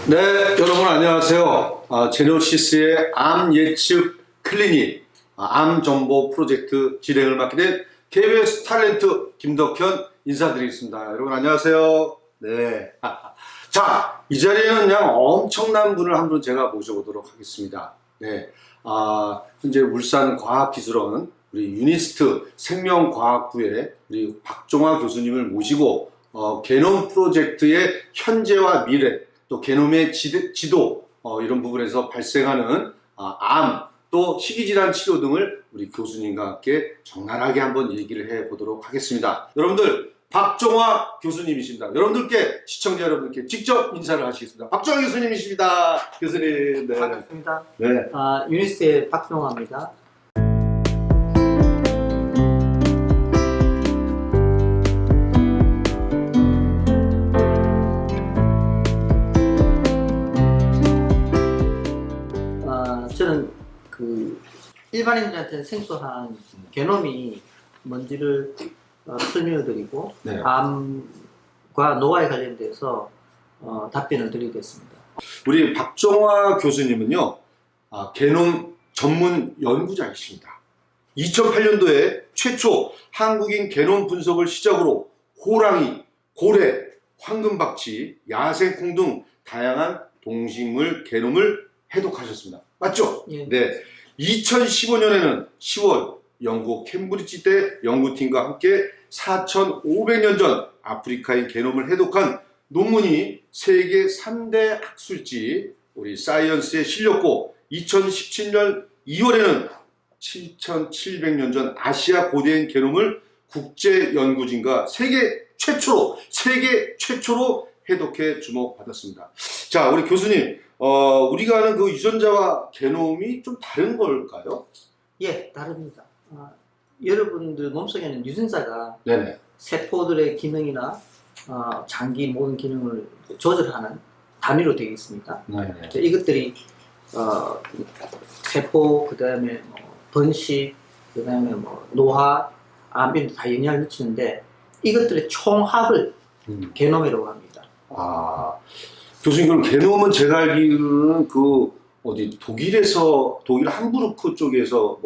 네, 여러분 안녕하세요. 제노시스의 암 예측 클리닉 암 정보 프로젝트 진행을 맡게 된 KBS 탤런트 김덕현 인사드리겠습니다. 여러분 안녕하세요. 네. 자, 이 자리에는 그냥 엄청난 분을 한 분 제가 모셔보도록 하겠습니다. 네. 현재 울산과학기술원 우리 유니스트 생명과학부의 우리 박종화 교수님을 모시고 게놈 프로젝트의 현재와 미래 또 게놈의 지도 이런 부분에서 발생하는 암 또 희귀질환 치료 등을 우리 교수님과 함께 적나라하게 한번 얘기를 해보도록 하겠습니다. 여러분들 박종화 교수님이십니다. 여러분들께 시청자 여러분께 직접 인사를 하시겠습니다. 박종화 교수님이십니다. 교수님. 네. 반갑습니다. 네. 유니스트의 박종화입니다. 저는 일반인들한테는 생소한 게놈이 뭔지를 설명을 드리고 네. 암과 노화에 관련돼서 답변을 드리겠습니다. 우리 박종화 교수님은요, 게놈 전문 연구자이십니다. 2008년도에 최초 한국인 게놈 분석을 시작으로 호랑이, 고래, 황금박쥐, 야생콩 등 다양한 동식물 게놈을 해독하셨습니다. 맞죠? 예. 네. 2015년에는 10월 영국 캠브리지대 연구팀과 함께 4,500년 전 아프리카인 게놈을 해독한 논문이 세계 3대 학술지 우리 사이언스에 실렸고 2017년 2월에는 7,700년 전 아시아 고대인 게놈을 국제연구진과 세계 최초로 해독해 주목받았습니다. 자, 우리 교수님, 우리가 아는 그 유전자와 게놈이 좀 다른 걸까요? 예, 다릅니다. 여러분들 몸속에는 유전자가 네네. 세포들의 기능이나 장기 모든 기능을 조절하는 단위로 되어 있습니다. 네네. 이것들이 세포, 그 다음에 번식, 그 다음에 노화, 암 이런 데 다 영향을 미치는데 이것들의 총합을 게놈이라고 합니다. 교수님, 그럼 게놈은 제가 알기로는 독일 함부르크 쪽에서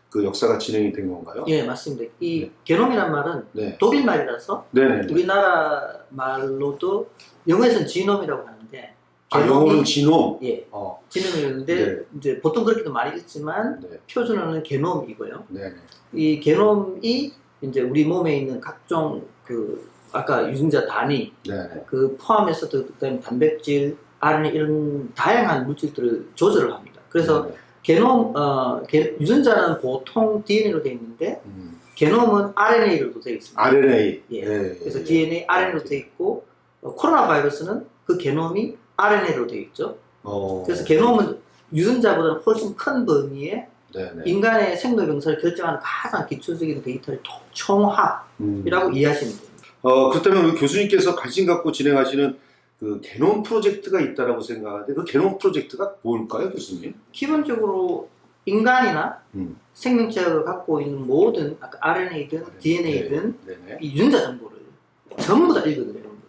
그 역사가 진행이 된 건가요? 예, 맞습니다. 이 게놈이란 말은 네. 독일 말이라서 네네. 우리나라 말로도 영어에서는 지놈이라고 하는데 영어로는 지놈? 예, 지놈이었는데 네. 이제 보통 그렇게도 많이 있지만 네. 표준어는 게놈이고요. 네네. 이 게놈이 이제 우리 몸에 있는 각종 아까 유전자 단위 네네. 포함해서도 그다음에 단백질, RNA 이런 다양한 물질들을 조절을 합니다. 그래서 네네. 게놈 유전자는 보통 DNA로 되어 있는데 게놈은 RNA로 되어 있습니다. RNA. 예. 네. 그래서 DNA, RNA로 되어 있고 코로나 바이러스는 그 게놈이 RNA로 되어 있죠. 그래서 게놈은 유전자보다는 훨씬 큰 범위의 네네. 인간의 생로 병사를 결정하는 가장 기초적인 데이터의 총합이라고 이해하시면 됩니다. 그렇다면 우리 교수님께서 관심 갖고 진행하시는 그 게놈 프로젝트가 있다라고 생각하는데 그 게놈 프로젝트가 뭘까요, 교수님? 기본적으로 인간이나 생명체가 갖고 있는 모든 아까 RNA든 DNA든 네네. 이 유전자 정보를 전부 다 읽어내는 겁니다.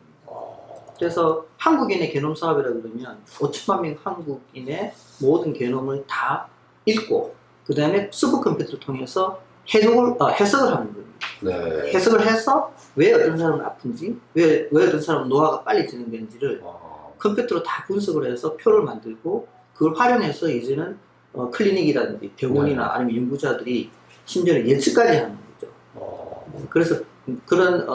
그래서 한국인의 게놈 사업이라고 그러면 5천만 명 한국인의 모든 게놈을 다 읽고 그 다음에 슈퍼컴퓨터를 통해서 해석을 하는 겁니다. 네. 해석을 해서 왜 어떤 사람은 아픈지 왜 어떤 사람은 노화가 빨리 진행되는지를 컴퓨터로 다 분석을 해서 표를 만들고 그걸 활용해서 이제는 클리닉이라든지 병원이나 아니면 연구자들이 심지어는 예측까지 하는 거죠. 그래서 그런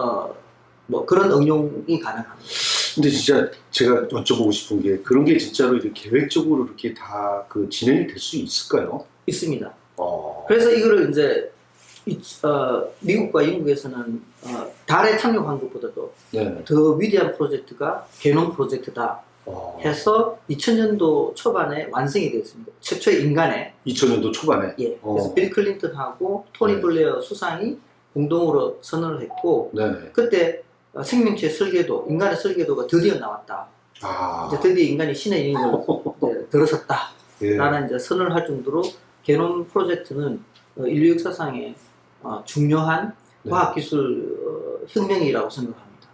응용이 가능합니다. 근데 진짜 제가 여쭤보고 싶은 게 그런 게 진짜로 이렇게 계획적으로 이렇게 다 진행이 될 수 있을까요? 있습니다. 그래서 이거를 이제 미국과 영국에서는 달에 착륙한 것보다도 네. 더 위대한 프로젝트가 게놈 프로젝트다 해서 2000년도 초반에 완성이 되었습니다. 최초의 인간의 2000년도 초반에. 예. 그래서 빌 클린턴하고 토니 네. 블레어 수상이 공동으로 선언을 했고 네. 그때 생명체 설계도, 인간의 설계도가 드디어 나왔다. 이제 드디어 인간이 신의 영역을 들어섰다. 예. 라는 이제 선언을 할 정도로 게놈 프로젝트는 인류 역사상에 중요한 네. 과학기술 혁명이라고 생각합니다.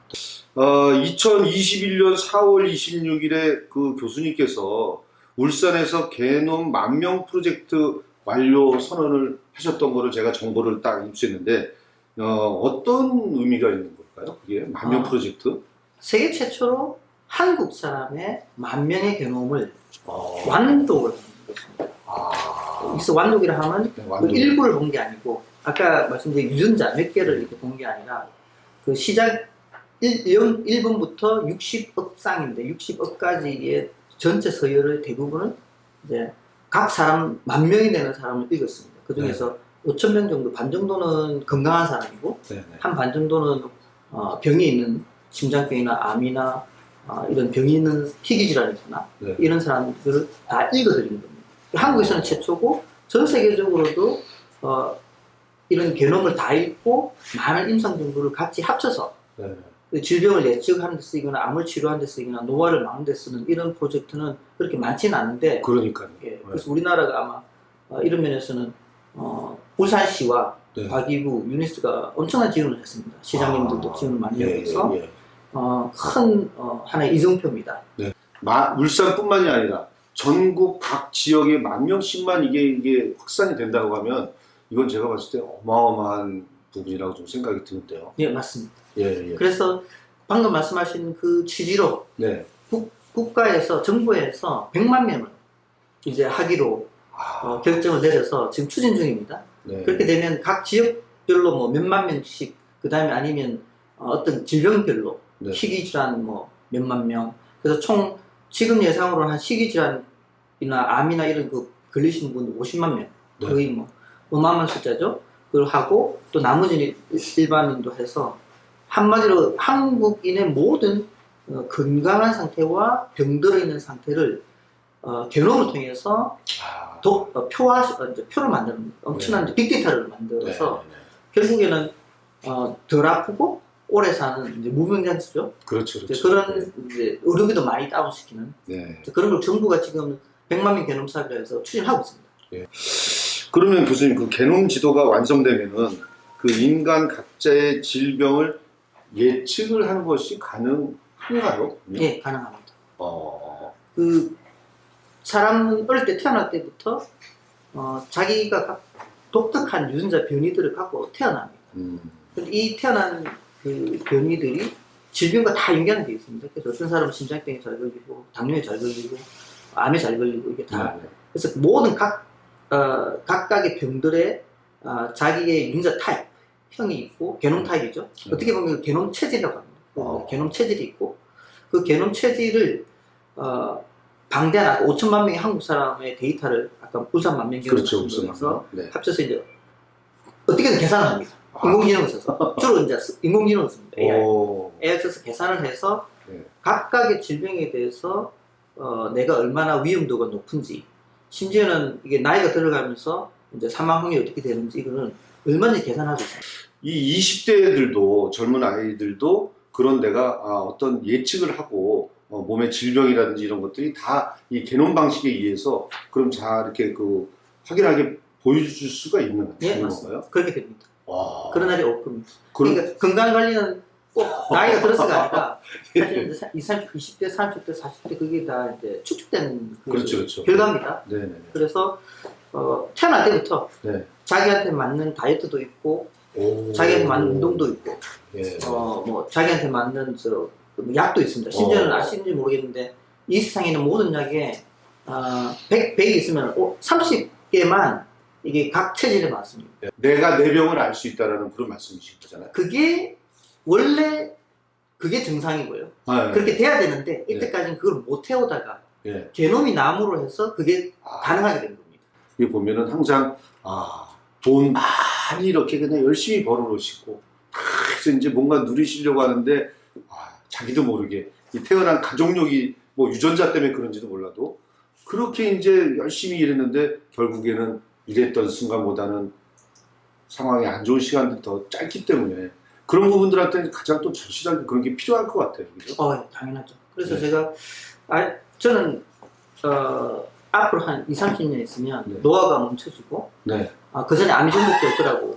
2021년 4월 26일에 그 교수님께서 울산에서 게놈 10,000명 프로젝트 완료 선언을 하셨던 거를 제가 정보를 딱 입수했는데 어떤 의미가 있는 걸까요? 그게 10,000명 프로젝트? 세계 최초로 한국 사람의 10,000명의 게놈을 완독을 하는 것입니다. 여기서 완독이라 하면 네, 그 완독. 일부를 본 게 아니고 아까 말씀드린 유전자 몇 개를 이렇게 본 게 아니라 그 시작 1번부터 60억 쌍인데 60억까지의 전체 서열의 대부분은 이제 각 사람 10,000명이 되는 사람을 읽었습니다. 그 중에서 5,000명 정도, 반 정도는 건강한 사람이고 네네. 한 반 정도는 병이 있는 심장병이나 암이나 이런 병이 있는 희귀질환이나 네. 이런 사람들을 다 읽어드리는 겁니다. 한국에서는 최초고 전 세계적으로도 이런 게놈을 다 읽고 많은 임상 정보를 같이 합쳐서 네네. 질병을 예측하는 데 쓰이거나 암을 치료하는 데 쓰이거나 노화를 막는 데 쓰는 이런 프로젝트는 그렇게 많지는 않은데 그러니까요. 예, 그래서 우리나라가 아마 이런 면에서는 울산시와 네. 과기부, 유니스가 엄청난 지원을 했습니다. 시장님들도 지원을 많이 해서 예. 큰 하나의 이정표입니다. 울산뿐만이 아니라 전국 각 지역에 10,000명씩만 이게 확산이 된다고 하면 이건 제가 봤을 때 어마어마한 부분이라고 좀 생각이 드는데요. 예, 맞습니다. 예. 그래서 방금 말씀하신 그 취지로 네. 국가에서 정부에서 100만 명을 이제 하기로 결정을 내려서 지금 추진 중입니다. 네. 그렇게 되면 각 지역별로 뭐 몇만 명씩, 그 다음에 아니면 어떤 질병별로 네. 희귀질환 뭐 몇만 명, 그래서 총 지금 예상으로는 한 희귀질환이나 암이나 이런 그 걸리신 분 50만 명, 네. 거의 뭐 어마어마한 숫자죠. 그걸 하고 또 나머지 일반인도 해서 한마디로 한국인의 모든 건강한 상태와 병들어 있는 상태를 게놈을 통해서 표를 만드는 겁니다. 엄청난 빅데이터를 만들어서 결국에는 덜 아프고 오래 사는 이제 무병장수죠. 그렇죠. 그런 이제 의료비도 많이 다운시키는 그런 걸 정부가 지금 100만 명 게놈 사업이라 해서 추진하고 있습니다. 예. 그러면 교수님 그 게놈 지도가 완성되면은 그 인간 각자의 질병을 예측을 하는 것이 가능한가요? 예, 가능합니다. 그 사람은 어릴 때 태어날 때부터 자기가 독특한 유전자 변이들을 갖고 태어납니다. 근데 이 태어난 그 변이들이 질병과 다 연관되어 있습니다. 그래서 어떤 사람은 심장병에 잘 걸리고 당뇨에 잘 걸리고 암에 잘 걸리고 이게 다 그래서 모든 각각의 병들의 자기의 유전자 타입 형이 있고 게놈 타입이죠. 어떻게 보면 게놈 체질이라고 합니다. 게놈 체질이 있고 그 게놈 체질을 방대한 아까 5천만 명의 한국 사람의 데이터를 아까 울산 만명 경험에서 합쳐서 이제 어떻게든 계산을 합니다. 인공지능을 써서 주로 이제 인공지능을 씁니다. AI 써서 계산을 해서 각각의 질병에 대해서 내가 얼마나 위험도가 높은지 심지어는 이게 나이가 들어가면서 이제 사망 확률이 어떻게 되는지 이거는 얼마든지 계산하고 있습니다. 이 20대들도 젊은 아이들도 그런 내가 어떤 예측을 하고 몸의 질병이라든지 이런 것들이 다 이 게놈 방식에 의해서 그럼 잘 이렇게 그 확인하게 보여줄 수가 있는 건가요? 그렇게 됩니다. 그런 날이 올 겁니다. 그러니까 건강 관리는 꼭 나이가 들어서가 아니라 사실 이제 20대, 30대, 40대 그게 다 이제 축적된 결과입니다. 그래서 태어날 때부터 자기한테 맞는 다이어트도 있고 자기한테 맞는 운동도 있고 뭐 자기한테 맞는 약도 있습니다. 심지어는 아시는지 모르겠는데 이 세상에 있는 모든 약에 100이 있으면 30개만 이게 각 체질에 맞습니다. 내가 내 병을 알 수 있다는 그런 말씀이신 거잖아요. 그게 원래 그게 정상이고요. 그렇게 돼야 되는데 이때까지는 그걸 못 해오다가 게놈이 나무로 해서 그게 가능하게 된 겁니다. 여기 보면은 항상 돈 많이 이렇게 그냥 열심히 벌어놓으시고 그래서 이제 뭔가 누리시려고 하는데 자기도 모르게 이 태어난 가족력이 뭐 유전자 때문에 그런지도 몰라도 그렇게 이제 열심히 일했는데 결국에는 일했던 순간보다는 상황이 안 좋은 시간들이 더 짧기 때문에 그런 부분들한테는 가장 또 절실하게 그런 게 필요할 것 같아요. 그죠? 당연하죠. 그래서 제가 저는 앞으로 한 20, 30년 있으면 노화가 멈춰지고 그 전에 암이 중독될 거라고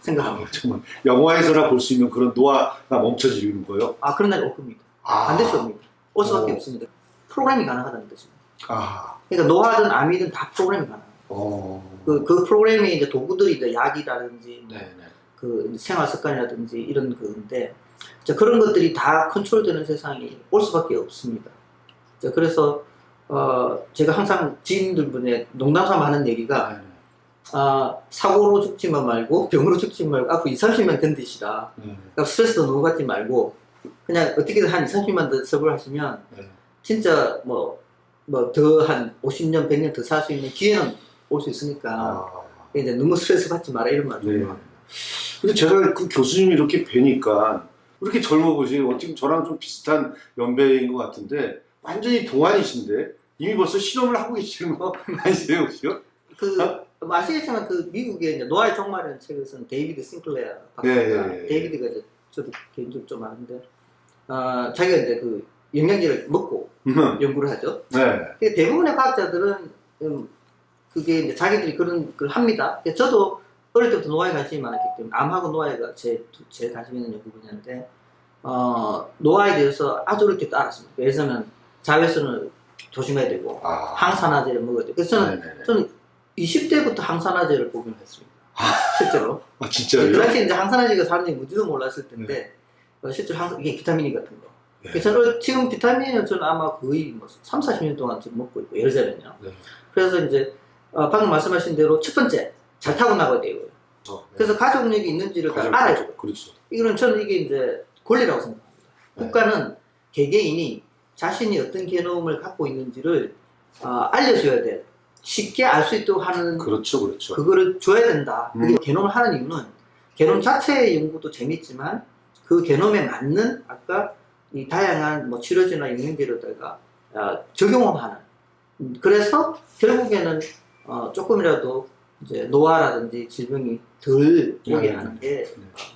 생각합니다. 정말 영화에서나 볼 수 있는 그런 노화가 멈춰지는 거예요? 그런 날이 올 겁니다. 아. 반드시 옵니다. 올 수밖에 없습니다. 프로그램이 가능하다는 뜻입니다. 아. 그러니까 노화든 암이든 다 프로그램이 가능합니다. 그 프로그램이 이제 도구들이 이제 약이라든지 뭐 네네. 그 생활 습관이라든지 이런 건데 그런 것들이 다 컨트롤되는 세상이 올 수밖에 없습니다. 그래서 제가 항상 지인들 분에 농담삼아 하는 얘기가 네네. 사고로 죽지만 말고 병으로 죽지 말고 앞으로 2, 30만 견디시라. 그러니까 스트레스도 너무 받지 말고 그냥 어떻게든 한 2, 30만 더 서브하시면 네. 진짜 뭐 더 한 50년, 100년 더 살 수 있는 기회는 올 수 있으니까 이제 너무 스트레스 받지 마라 이런 말을 네. 합니다. 근데 제가 그 교수님 이렇게 뵈니까 왜 이렇게 젊어 보시고 어떻게 저랑 좀 비슷한 연배인 것 같은데 완전히 동안이신데 이미 벌써 실험을 하고 계시는 거 아니세요 혹시요? 아시겠지만 그 미국의 이제 노화의 종말이라는 책을 쓴 데이비드 싱클레어 박사가 네. 데이비드가 이제 저도 개인적으로 좀 아는데 자기가 이제 그 영양제를 먹고 연구를 하죠. 네. 대부분의 과학자들은 그게 이제 자기들이 그런 걸 합니다. 저도 어릴 때부터 노화에 관심이 많았기 때문에 암하고 노화가 제일 관심 있는 연구 분야인데 노화에 대해서 아주 어릴 때부터 알았습니다. 예를 들면 자외선을 조심해야 되고 항산화제를 먹어야 되고 그래서 저는 20대부터 항산화제를 복용을 했습니다. 실제로. 진짜요? 그 당시에 이제 항산화제가 사람들이 뭔지도 몰랐을 텐데 실제로 이게 비타민이 같은 거. 그래서 지금 비타민은 저는 아마 거의 뭐 3, 40년 동안 지금 먹고 있고 예를 들면요. 그래서 이제 방금 말씀하신 대로 첫 번째 잘 타고 나가야 돼요. 그래서 가족력이 있는지를 다 알아야죠. 그렇죠. 이거는 저는 이게 이제 권리라고 생각합니다. 국가는 개개인이 자신이 어떤 개놈을 갖고 있는지를 알려줘야 돼. 쉽게 알 수 있도록 하는 그렇죠. 그거를 줘야 된다. 그게 개놈을 하는 이유는 개놈 자체의 연구도 재밌지만 그 개놈에 맞는 아까 이 다양한 뭐 치료제나 영양제로다가 적용하는. 그래서 결국에는 조금이라도 이제 노화라든지 질병이 덜 오게 하는 게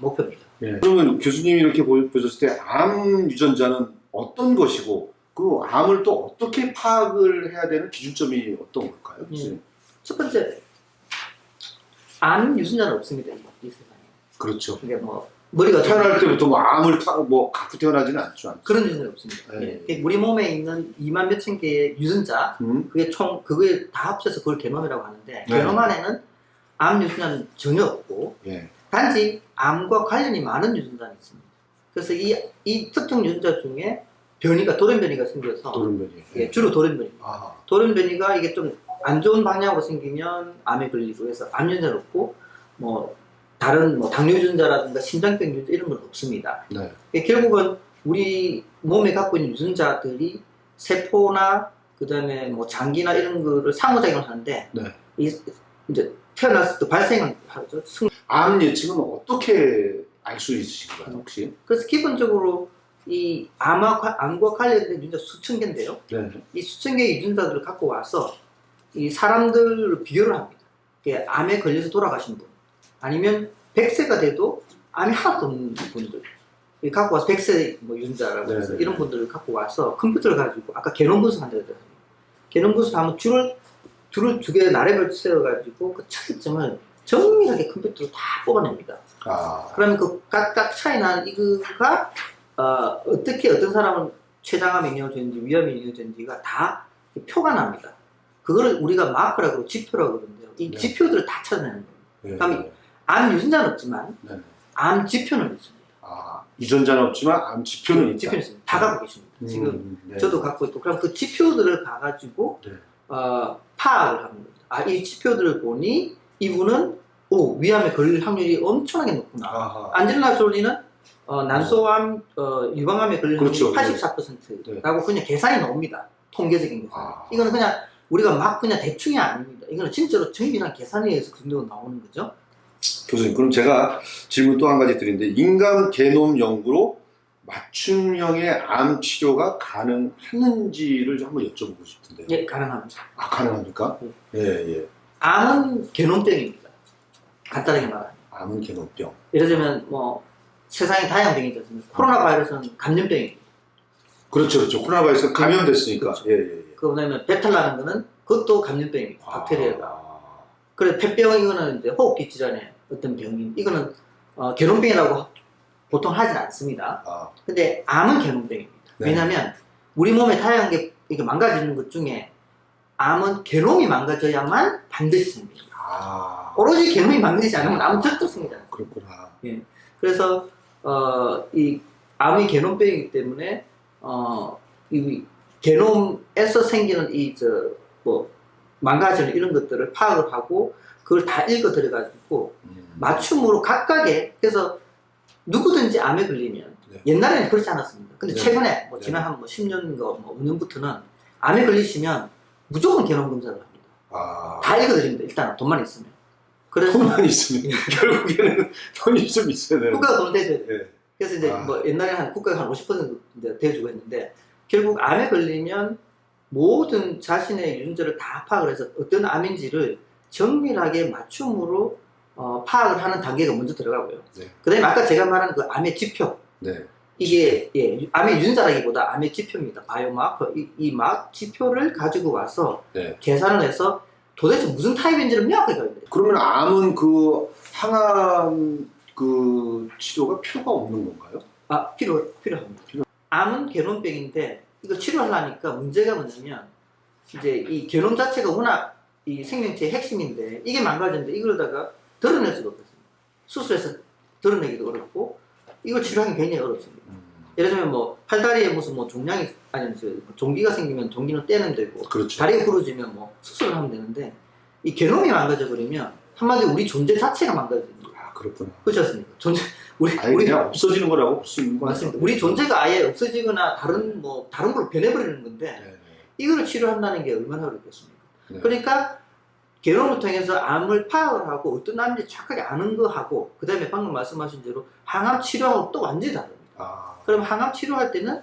목표입니다. 그러면 교수님이 이렇게 보셨을 때 암 유전자는 어떤 것이고 그 암을 또 어떻게 파악을 해야 되는 기준점이 어떤 걸까요? 첫 번째, 암 유전자는 없습니다. 이 세상에. 그렇죠. 이게 뭐 머리가 태어날 때부터 뭐 암을 갖고 태어나지는 않죠. 그런 유전자 없습니다. 우리 몸에 있는 2만 몇천 개의 유전자, 그게 다 합쳐서 그걸 게놈이라고 하는데 게놈 안에는 암 유전자는 전혀 없고 단지 암과 관련이 많은 유전자는 있습니다. 그래서 이 특정 유전자 중에 돌연변이가 생겨서 주로 돌연변입니다. 돌연변이가 이게 좀 안 좋은 방향으로 생기면 암에 걸리고 해서 암 유전자는 없고 뭐 다른 뭐 당뇨 유전자라든가 심장병 유전자 이런 건 없습니다. 결국은 우리 몸에 갖고 있는 유전자들이 세포나 그다음에 뭐 장기나 이런 거를 상호작용을 하는데 이제 태어났을 때 발생을 하죠. 암 예측은 어떻게 알 수 있으신가요, 혹시? 그래서 기본적으로 이 암과 관련된 유전자 수천 개인데요. 이 수천 개의 유전자들을 갖고 와서 이 사람들을 비교를 합니다. 암에 걸려서 돌아가신 분, 아니면 100세가 돼도 암이 하나도 없는 분들, 갖고 와서 100세 뭐 유전자라고 해서 이런 분들을 갖고 와서 컴퓨터를 가지고 아까 게놈 분석한다고 했잖아요. 게놈 분석하면 줄을 두 개의 나래를 세워가지고 그 차이점을 정밀하게 컴퓨터로 다 뽑아냅니다. 그러면 그 각각 차이 나는 이거가 어떻게 어떤 사람은 췌장암에 영향을 주는지 위암에 영향을 주는지가 다 표가 납니다. 그거를 우리가 마커라고 그러고 지표라고 그러는데요. 이 지표들을 다 찾아내는 거예요. 그러면 암 유전자는 없지만 암 지표는 있습니다. 유전자는 없지만 암 지표는 있다. 지표는 있습니다. 다 갖고 계십니다. 지금 저도 갖고 있고 그럼 그 지표들을 가가지고 파악을 하는 겁니다. 이 지표들을 보니 이분은 위암에 걸릴 확률이 엄청나게 높구나. 안젤리나 졸리는 난소암, 유방암에 걸릴 확률이 84%라고 그냥 계산이 나옵니다. 통계적인 계산. 이거는 그냥 우리가 막 그냥 대충이 아닙니다. 이거는 진짜로 정밀한 계산에 의해서 그 정도로 나오는 거죠. 교수님, 그럼 제가 질문 또 한 가지 드리는데 인간 게놈 연구로 맞춤형의 암 치료가 가능하는지를 좀 한번 여쭤보고 싶은데요. 예, 가능합니다. 가능합니까? 암은 게놈병입니다. 간단하게 말하면. 암은 게놈병. 예를 들면 뭐 세상에 다양한 병이 있지 않습니까? 코로나 바이러스는 감염병입니다. 그렇죠. 코로나 바이러스 감염됐으니까. 그 다음에 배탈나는 거는 그것도 감염병입니다. 박테리아가. 그래 폐병 이거는 이제 호흡기 질환에 어떤 병인 이거는 개놈병이라고 보통 하진 않습니다. 근데 암은 개놈병입니다. 네. 왜냐하면 우리 몸에 다양한 게 이게 망가지는 것 중에 암은 개놈이 망가져야만 반드시 생깁니다. 오로지 개놈이 망가지지 않으면 암은 절대 생기지 않아요. 그렇구나. 예. 그래서 이 암이 개놈병이기 때문에 이 개놈에서 생기는 뭐 망가지는 이런 것들을 파악을 하고 그걸 다 읽어 들어가지고 맞춤으로 각각의 그래서 누구든지 암에 걸리면 네. 옛날에는 그렇지 않았습니다. 근데 네. 최근에 뭐 네. 지난 한 10년인가 뭐 5년부터는 암에 걸리시면 무조건 개놈 검사를 합니다. 다 읽어 드립니다. 일단 돈만 있으면. 그래서 돈만 있으면 결국에는 돈이 좀 있어야 되는. 국가가 돈을 대줘야 돼요. 네. 그래서 이제 뭐 옛날에 국가가 한 50% 이제 대주고 했는데 결국 암에 걸리면 모든 자신의 유전자를 다 파악을 해서 어떤 암인지를 정밀하게 맞춤으로 파악을 하는 단계가 먼저 들어가고요. 네. 그 다음에 아까 제가 말한 그 암의 지표. 네. 이게 암의 유전자라기보다 암의 지표입니다. 바이오마커. 이 지표를 가지고 와서 네. 계산을 해서 도대체 무슨 타입인지를 명확하게 알게 돼요. 그러면 암은 그 항암 그 치료가 필요가 없는 건가요? 필요합니다. 암은 개놈병인데 이거 치료하려니까 문제가 뭐냐면 이제 이 개놈 자체가 워낙 이 생명체의 핵심인데 이게 망가졌는데 이걸다가 드러낼 수가 없습니다. 수술해서 드러내기도 어렵고 이걸 치료하기 굉장히 어렵습니다. 예를 들면 뭐 팔다리에 무슨 뭐 종양이 아니면 종기가 생기면 종기는 떼면 되고 그렇죠. 다리가 부러지면 뭐 수술을 하면 되는데 이 개놈이 망가져 버리면 한마디로 우리 존재 자체가 망가집니다. 그렇구나. 그렇지 않습니까? 우리 그냥 없어지는 거라고 볼 수 있는 거 맞습니다. 우리 존재가 아예 없어지거나 다른 걸로 변해버리는 건데 네. 이거를 치료한다는 게 얼마나 어렵겠습니까? 네. 그러니까 개놈을 통해서 암을 파악을 하고 어떤 암인지 정확하게 아는 거 하고 그 다음에 방금 말씀하신 대로 항암 치료하고 또 완전히 다릅니다. 그럼 항암 치료할 때는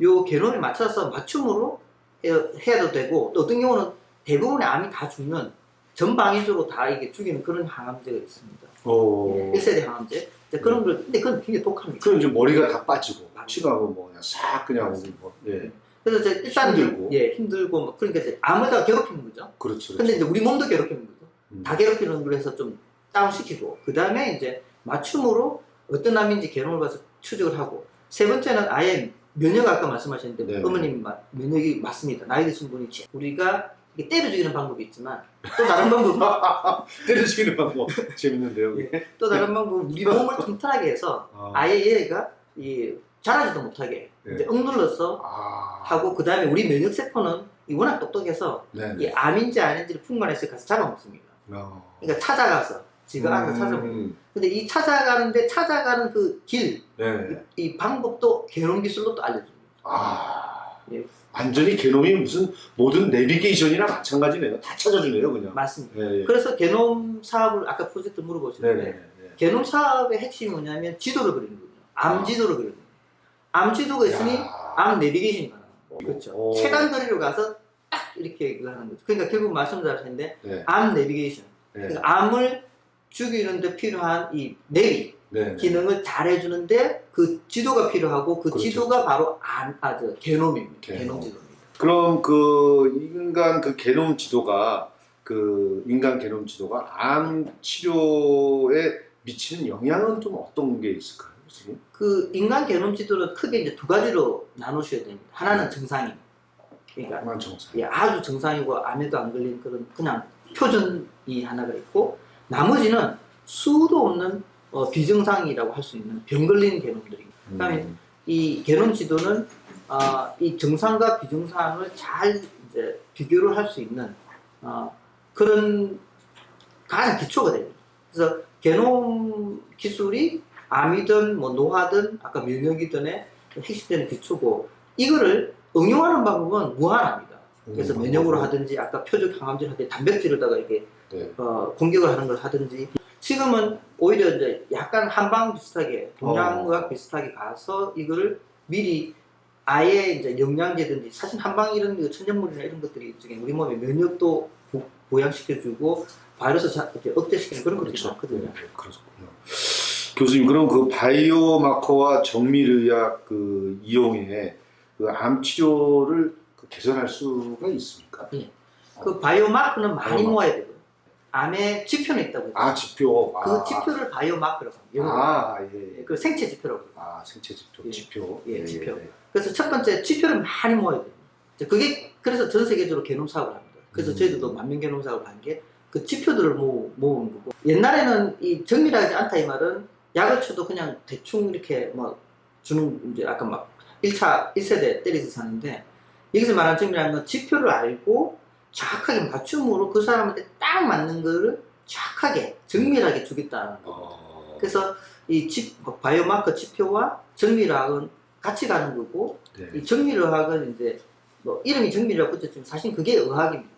요 개놈에 맞춰서 맞춤으로 해도 되고 또 어떤 경우는 대부분의 암이 다 죽는 전방위적으로 다 이게 죽이는 그런 항암제가 있습니다. 1세대 항암제. 그런 걸 근데 그건 굉장히 독합니다. 그럼 이제 머리가 다 빠지고 치료하고 뭐 그냥 싹 그냥 뭐 예. 그래서 이제 일단 힘들고. 힘들고 막 그러니까 이제 암을 다 괴롭히는 거죠. 그렇죠. 근데 이제 우리 몸도 괴롭히는 거죠. 다 괴롭히는 걸 해서 좀 다운시키고 그 다음에 이제 맞춤으로 어떤 암인지 개놈을 봐서 추적을 하고 세 번째는 아예 면역 아까 말씀하셨는데 네. 어머님 면역이 맞습니다. 나이 드신 분이 우리가 이게 때려 죽이는 방법이 있지만 또 다른 방법은 때려 죽이는 방법 재밌는데요. 또 다른 방법은 우리 몸을 튼튼하게 해서 아예 얘가 자라지도 못하게 네. 이제 억눌러서 하고 그 다음에 우리 면역 세포는 워낙 똑똑해서 이 암인지 아닌지를 풍간해서 가서 잡아먹습니다. 그러니까 찾아가서 지가 알아서 찾아먹고. 근데 이 찾아가는 그 길, 이 방법도 개놈 기술로 또 알려줍니다. 예. 완전히 개놈이 무슨 모든 내비게이션이나 마찬가지네요. 다 찾아주네요, 그냥. 맞습니다. 예. 그래서 개놈 사업을 아까 프로젝트 물어보시는데 개놈 사업의 핵심이 뭐냐면 지도를 그리는 거예요. 암 지도를 그리는 거예요. 암 지도가 있으니 암 내비게이션이 가능한 거예요. 그렇죠. 최단 거리로 가서 딱 이렇게 하는 거죠. 그러니까 결국 말씀 잘하셨는데 암 내비게이션. 그러니까 암을 죽이는데 필요한 이 내비 기능을 잘 해주는데 그 지도가 필요하고 그 그렇죠. 지도가 바로 개놈입니다. 개놈 지도입니다. 그럼 그 인간 그 개놈 지도가 암 치료에 미치는 영향은 좀 어떤 게 있을까요, 선생님? 그 인간 개놈 지도를 크게 이제 두 가지로 나누셔야 됩니다. 하나는 정상인. 그러니까 아주 정상이고 암에도 안 걸린 그런 그냥 표준이 하나가 있고 나머지는 수도 없는 비정상이라고 할 수 있는 병 걸린 개놈들입니다. 그다음에 이 개놈 지도는 이 정상과 비정상을 잘 이제 비교를 할 수 있는 그런 가장 기초가 됩니다. 그래서 개놈 기술이 암이든 뭐 노화든 아까 면역이든의 핵심되는 기초고 이거를 응용하는 방법은 무한합니다. 그래서 면역으로 하든지 아까 표적 항암제를 하든지 단백질에다가 이렇게 공격을 하는 걸 하든지 지금은 오히려 이제 약간 한방 비슷하게 동양의학 비슷하게 가서 이거를 미리 아예 이제 영양제든지 사실 한방 이런 천연물이나 이런 것들이 우리 몸의 면역도 보양시켜주고 바이러스 이제 억제시키는 그런 것들이 많거든요. 그렇군요. 교수님 그럼 그 바이오마커와 정밀의학 그 이용해 그 암 치료를 개선할 수가 있습니까? 그 바이오마커는 많이 모아야 되고요. 암의 지표는 있다고 해요. 아, 지표. 그 지표를 바이오마커라고 합니다. 아, 예. 예. 그 생체 지표라고 해요. 아, 생체 지표. 예. 지표. 예, 지표. 그래서 첫 번째 지표를 많이 모아야 돼요. 그게 그래서 전 세계적으로 게놈 사업을 합니다. 그래서 저희들도 만명 게놈 사업을 한 게 그 지표들을 모으는 거고, 옛날에는 이 정밀하지 않다 이 말은 약을 쳐도 그냥 대충 이렇게 뭐 주는, 이제 아까 막 1세대 때리서 사는데, 여기서 말하는 정밀한 건 지표를 알고 정확하게 맞춤으로 그 사람한테 딱 맞는 거를 정확하게 정밀하게 주겠다는 거. 그래서 이 바이오마커 지표와 정밀학은 같이 가는 거고, 네. 이 정밀의학은 이제 뭐 이름이 정밀이라고 붙였지만 사실 그게 의학입니다.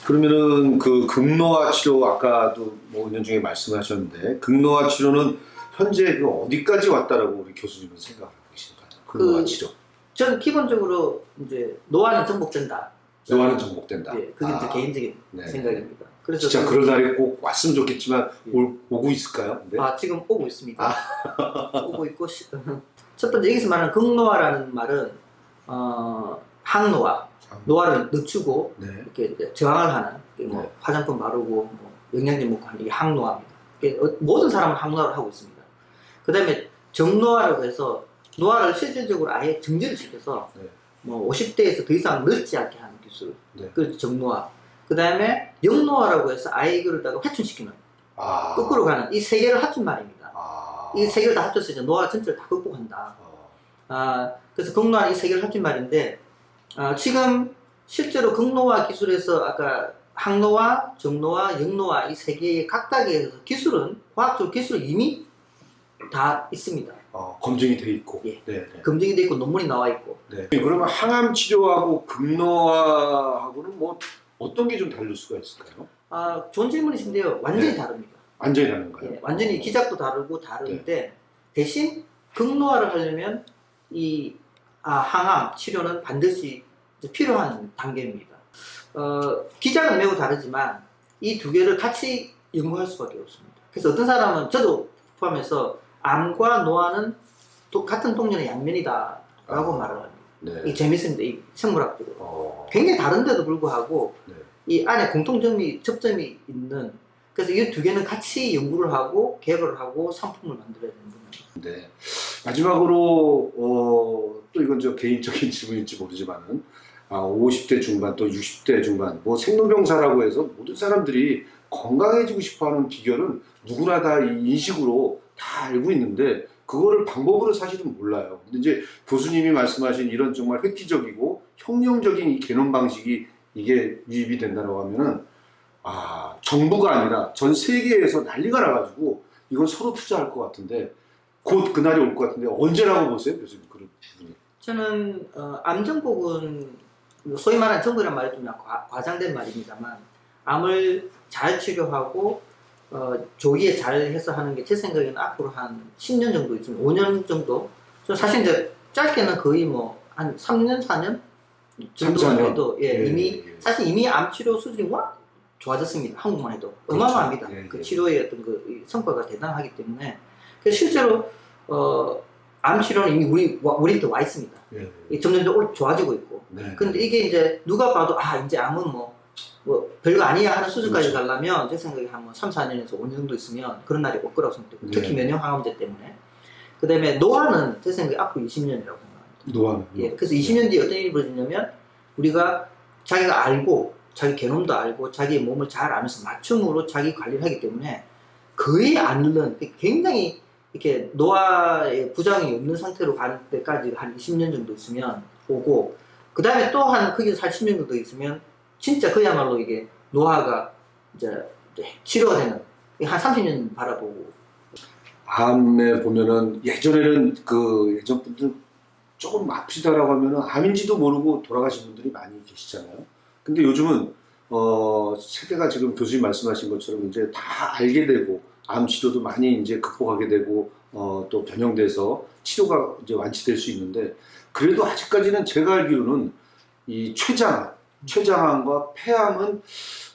그러면은 그 극노화 치료 아까도 뭐 은연중에 말씀하셨는데 극노화 치료는 현재 그 어디까지 왔다라고 우리 교수님은 생각하고 계신가요? 극노화 치료. 전 기본적으로 이제 노화는 정복된다. 노화는 정복된다. 예, 그게 이제 개인적인 네. 생각입니다. 그래서 진짜 그런 날이 꼭 왔으면 좋겠지만 오고 있을까요? 네. 지금 오고 있습니다. 오고 있고 첫 번째 여기서 말하는 극노화라는 말은 항노화, 노화를 늦추고 네. 이렇게 이제 저항을 하는 뭐 네. 화장품 바르고 뭐 영양제 먹고 하는 게 항노화입니다. 모든 사람은 항노화를 하고 있습니다. 그 다음에 정노화라고 해서 노화를 실질적으로 아예 정지를 시켜서 네. 뭐 50대에서 더 이상 늙지 않게 하는 기술, 네. 그 정노화. 그 다음에 영노화라고 해서 아예 이거를 회춘시키는, 거꾸로 가는 이 세 개를 합친 말입니다. 이 세 개를 다 합쳐서 이제 노화 전체를 다 극복한다. 그래서 극노화는 이 세 개를 합친 말인데, 지금 실제로 극노화 기술에서 아까 항노화, 정노화, 영노화 이 세 개의 각각에 기술은, 과학적 기술은 이미 다 있습니다. 검증이 돼 있고. 예. 네. 검증이 돼 있고 논문이 나와 있고. 네. 그러면 항암 치료하고 극노화하고는 뭐 어떤 게 좀 다를 수가 있을까요? 좋은 질문이신데요. 완전히 네. 다릅니다. 완전히 다른가요? 예, 완전히 기작도 다르고 다른데, 대신 극노화를 하려면 이 항암 치료는 반드시 필요한 단계입니다. 기작은 매우 다르지만 이 두 개를 같이 연구할 수밖에 없습니다. 그래서 어떤 사람은, 저도 포함해서 암과 노화는 같은 동전의 양면이다라고 말을 합니다. 네. 이 재밌습니다. 이 생물학적으로. 굉장히 다른데도 불구하고 네. 이 안에 공통점이, 접점이 있는, 그래서 이 두 개는 같이 연구를 하고 개발을 하고 상품을 만들어야 되는 겁니다. 네. 마지막으로 또 이건 저 개인적인 질문일지 모르지만은 50대 중반 또 60대 중반 뭐 생로병사라고 해서 모든 사람들이 건강해지고 싶어하는 비결은 누구나 다 이 인식으로 다 알고 있는데 그거를 방법으로 사실은 몰라요. 근데 이제 교수님이 말씀하신 이런 정말 획기적이고 혁명적인 이 개념 방식이 이게 유입이 된다고 하면은 정부가 아니라 전 세계에서 난리가 나가지고 이건 서로 투자할 것 같은데 곧 그날이 올 것 같은데 언제라고 보세요, 교수님? 그런 부분이. 저는 암 정복은 소위 말하는 정복이라는 말이 좀 과장된 말입니다만, 암을 잘 치료하고 조기에 잘 해서 하는 게 제 생각에는 앞으로 한 10년 정도 있으면 5년 정도. 저 사실 이제 짧게는 거의 뭐 한 3년 4년 정도만 해도 이미 사실 이미 암 치료 수준이 워낙 좋아졌습니다. 한국만 해도 어마어마합니다. 그 치료의 어떤 그 성과가 대단하기 때문에. 그래서 실제로 암 치료는 이미 우리한테 와 있습니다. 점점 좋아지고 있고. 근데 이게 이제 누가 봐도 이제 암은 뭐 별거 아니야 하는 수준까지 가려면 제 생각에 한 3, 4년에서 5년 정도 있으면 그런 날이 올 거라고 생각해요. 특히 면역 항암제 때문에. 그 다음에 노화는 제 생각에 앞으로 20년이라고 생각합니다. 노화는? 그래서 20년 뒤에 어떤 일이 벌어지냐면, 우리가 자기가 알고 자기 게놈도 알고 자기 몸을 잘 알면서 맞춤으로 자기 관리를 하기 때문에 거의 안 잃는, 굉장히 이렇게 노화의 부작용이 없는 상태로 가는 때까지 한 20년 정도 있으면 오고, 그 다음에 또 한 거기서 40년 정도 있으면 진짜 그야말로 이게 노화가 이제 치료가 되는, 한 30년 바라보고. 암에 보면은 예전에는 예전 분들 조금 아프시다라고 하면은 암인지도 모르고 돌아가신 분들이 많이 계시잖아요. 근데 요즘은 세대가 지금 교수님 말씀하신 것처럼 이제 다 알게 되고 암 치료도 많이 이제 극복하게 되고 또 변형돼서 치료가 이제 완치될 수 있는데, 그래도 아직까지는 제가 알기로는 이 췌장암과 폐암은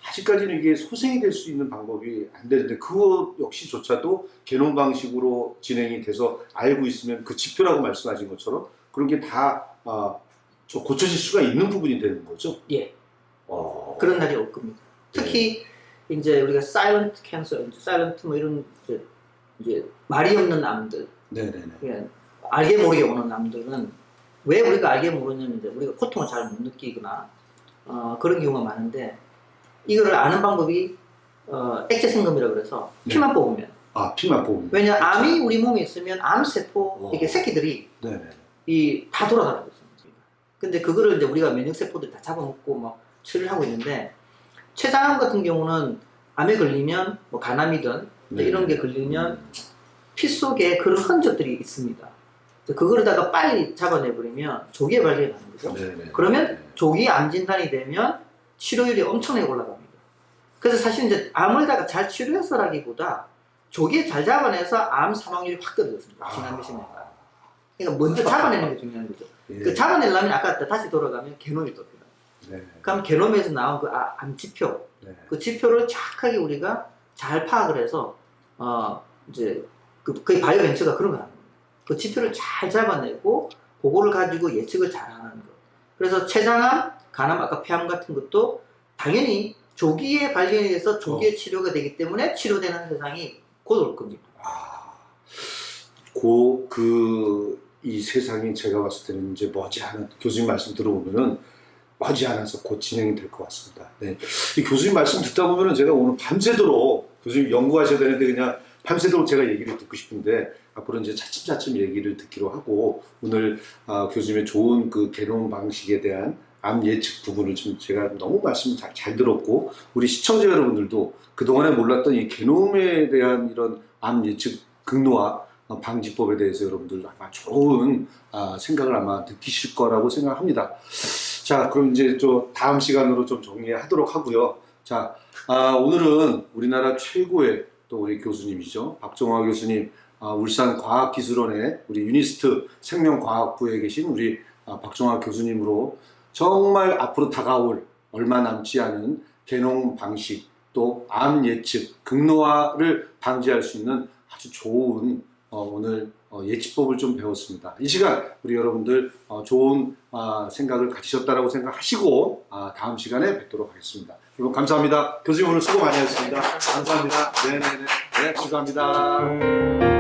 아직까지는 이게 소생이 될 수 있는 방법이 안 되는데, 그거 역시조차도 개놈 방식으로 진행이 돼서 알고 있으면 그 지표라고 말씀하신 것처럼 그런 게 다 고쳐질 수가 있는 부분이 되는 거죠? 그런 날이 올 겁니다. 특히 이제 우리가 사일런트 캔서, 사일런트 뭐 이런 이제 말이 없는 암들, 네네네. 그냥 알게 모르게 오는 암들은 왜 우리가 알게 모르냐면 이제 우리가 고통을 잘 못 느끼거나 그런 경우가 많은데 이거를 아는 방법이 액체 생검이라고 그래서 피만 뽑으면. 아, 피만 뽑으면. 왜냐 암이 우리 몸에 있으면 암세포 이게 새끼들이 네네. 다 돌아다니고 있습니다. 근데 그거를 이제 우리가 면역세포들 다 잡아먹고 뭐 처리를 하고 있는데 췌장암 같은 경우는 암에 걸리면 뭐 간암이든 네. 이런 게 걸리면 피 속에 그런 흔적들이 있습니다. 그거를다가 빨리 잡아내버리면 조기에 발견하는 거죠. 네네. 그러면 조기 암 진단이 되면 치료율이 엄청나게 올라갑니다. 그래서 사실 이제 암을 다가 잘 치료해서라기보다 조기에 잘 잡아내서 암 사망률이 확 떨어졌습니다. 지난 몇십 년간. 그러니까 먼저 잡아내는 게 중요한 거죠. 예. 그 잡아내려면 아까 다시 돌아가면 게놈이 또 필요해요. 네. 그럼 게놈에서 나온 그 암 지표, 네. 그 지표를 정확하게 우리가 잘 파악을 해서 이제 그 바이오 벤처가 그런 거 하는 거예요. 그 지표를 잘 잡아내고 그거를 가지고 예측을 잘 하는 거. 그래서 췌장암, 간암, 아까 폐암 같은 것도 당연히 조기에 발견이 돼서 조기에 치료가 되기 때문에 치료되는 세상이 곧 올 겁니다. 이 세상이 제가 봤을 때는 이제 머지않은, 교수님 말씀 들어보면은 머지않아서 곧 진행이 될 것 같습니다. 네. 이 교수님 말씀 듣다 보면은 제가 오늘 밤새도록, 교수님 연구하셔야 되는데 그냥 밤새도록 제가 얘기를 듣고 싶은데, 앞으로 이제 차츰차츰 얘기를 듣기로 하고, 오늘 교수님의 좋은 그 개론 방식에 대한 암 예측 부분을 좀 제가 너무 말씀 잘 들었고, 우리 시청자 여러분들도 그동안에 몰랐던 이 게놈에 대한 이런 암 예측 극노화 방지법에 대해서 여러분들 아마 좋은 생각을 아마 느끼실 거라고 생각합니다. 자, 그럼 이제 또 다음 시간으로 좀 정리하도록 하고요. 자, 오늘은 우리나라 최고의 또 우리 교수님이죠. 박정화 교수님, 울산과학기술원의 우리 유니스트 생명과학부에 계신 우리 박정화 교수님으로 정말 앞으로 다가올 얼마 남지 않은 개농 방식, 또 암 예측, 극노화를 방지할 수 있는 아주 좋은 오늘 예측법을 좀 배웠습니다. 이 시간 우리 여러분들 좋은 생각을 가지셨다라고 생각하시고 다음 시간에 뵙도록 하겠습니다. 여러분 감사합니다. 교수님 오늘 수고 많이 하셨습니다. 감사합니다. 네네네. 네, 감사합니다.